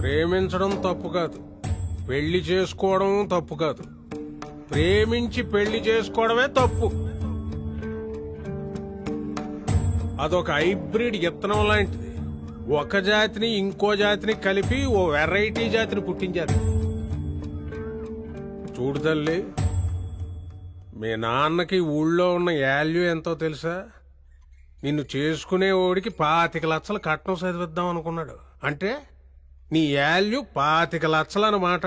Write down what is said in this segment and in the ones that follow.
ప్రేమించడం తప్పు కాదు, పెళ్లి చేసుకోవడం తప్పు కాదు, ప్రేమించి పెళ్లి చేసుకోవడమే తప్పు. అదొక హైబ్రిడ్ విత్తనం లాంటిది. ఒక జాతిని ఇంకో జాతిని కలిపి ఓ వెరైటీ జాతిని పుట్టించారు. చూడు తల్లి, మీ నాన్నకి ఊళ్ళో ఉన్న వాల్యూ ఎంతో తెలుసా? నిన్ను చేసుకునే ఓడికి 25 లక్షలు కట్నం చదివిద్దాం అనుకున్నాడు. అంటే నీ వాల్యూ 25 లక్షలు అన్నమాట.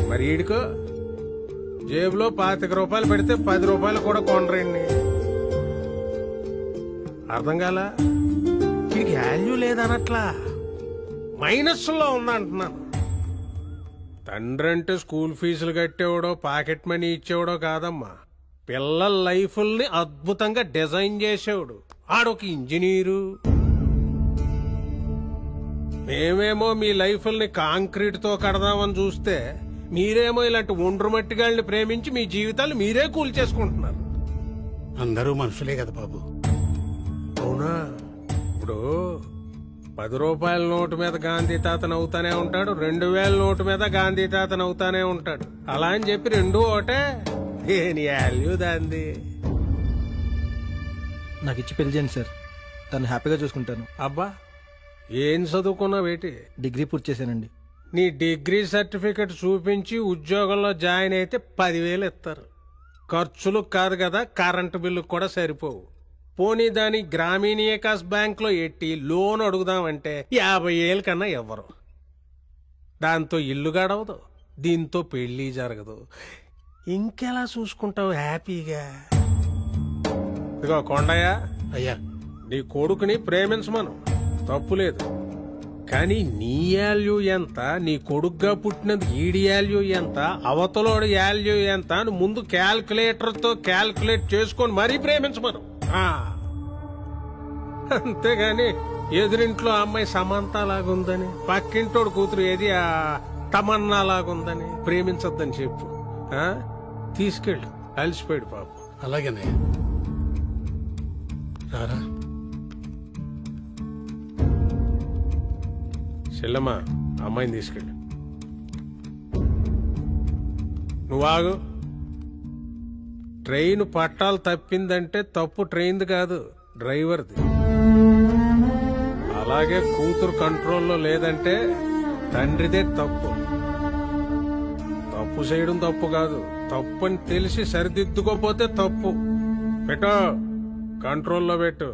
మరి ఈడికో జేబులో 25 రూపాయలు పెడితే 10 రూపాయలు కూడా కొనరండి. అర్థం కాలా? వీడికి వాల్యూ లేదనట్లా, మైనస్ లో ఉందంటున్నాను. తండ్రి అంటే స్కూల్ ఫీజులు కట్టేవాడో పాకెట్ మనీ ఇచ్చేవాడో కాదమ్మా, పిల్లల లైఫ్ని అద్భుతంగా డిజైన్ చేసేవాడు. ఆడొక ఇంజనీరు. మేమేమో మీ లైఫ్ని కాంక్రీట్ తో కడదామని చూస్తే మీరేమో ఇలాంటి ఒండ్రు మట్టిగాళ్ళని ప్రేమించి మీ జీవితాలు మీరే కూల్చేసుకుంటున్నారు. అందరూ మనుషులే కదా బాబు. అవునా? ఇప్పుడు 10 రూపాయల నోటు మీద గాంధీ తాతను అవుతానే ఉంటాడు, 2000 నోటు మీద గాంధీ తాతను అవుతానే ఉంటాడు. అలా అని చెప్పి రెండూ ఒకటే, దేని వాల్యూ దాంది. నాకు ఇచ్చి పెళ్లి చేయండి సార్, తను హ్యాపీగా చూసుకుంటాను. అబ్బా, ఏం చదువుకున్నావేటి? డిగ్రీ పూర్తి చేశానండి. నీ డిగ్రీ సర్టిఫికెట్ చూపించి ఉద్యోగంలో జాయిన్ అయితే 10,000 ఇస్తారు. ఖర్చులు కాదు కదా, కరెంటు బిల్లు కూడా సరిపోవు. పోనీ దాని గ్రామీణ వికాస్ బ్యాంక్ లో ఎట్టి లోన్ అడుగుదామంటే 50,000 కన్నా ఇవ్వరు. దాంతో ఇల్లు గడవదు, దీంతో పెళ్లి జరగదు. ఇంకెలా చూసుకుంటావు హ్యాపీగా? ఇదిగో కొండయ్య, అయ్యా నీ కొడుకుని ప్రేమించమను, తప్పులేదు. కానీ నీ వాల్యూ ఎంత, నీ కొడుకుగా పుట్టినందుకు ఈడి వాల్యూ ఎంత, అవతలోడి వాల్యూ ఎంత అని ముందు క్యాల్కులేటర్ తో క్యాల్కులేట్ చేసుకొని మరీ ప్రేమించమను. అంతేగాని ఎదురింట్లో అమ్మాయి సమంత లాగుందని, పక్కింటోడు కూతురు ఏది తమన్నా లాగుందని ప్రేమించొద్దని చెప్పు. తీసుకెళ్ళు, అలసిపోయాడు పాపం. అలాగేనే రారా. చెల్లమ్మా, అమ్మాయిని తీసుకెళ్ళు. నువ్వు ఆగు. ట్రైన్ పట్టాలు తప్పిందంటే తప్పు ట్రైన్ది కాదు, డ్రైవర్ది. అలాగే కూతురు కంట్రోల్లో లేదంటే తండ్రిదే తప్పు. తప్పు చేయడం తప్పు కాదు, తప్పు అని తెలిసి సరిదిద్దుకోపోతే తప్పు. పెట్టో, కంట్రోల్లో పెట్టు.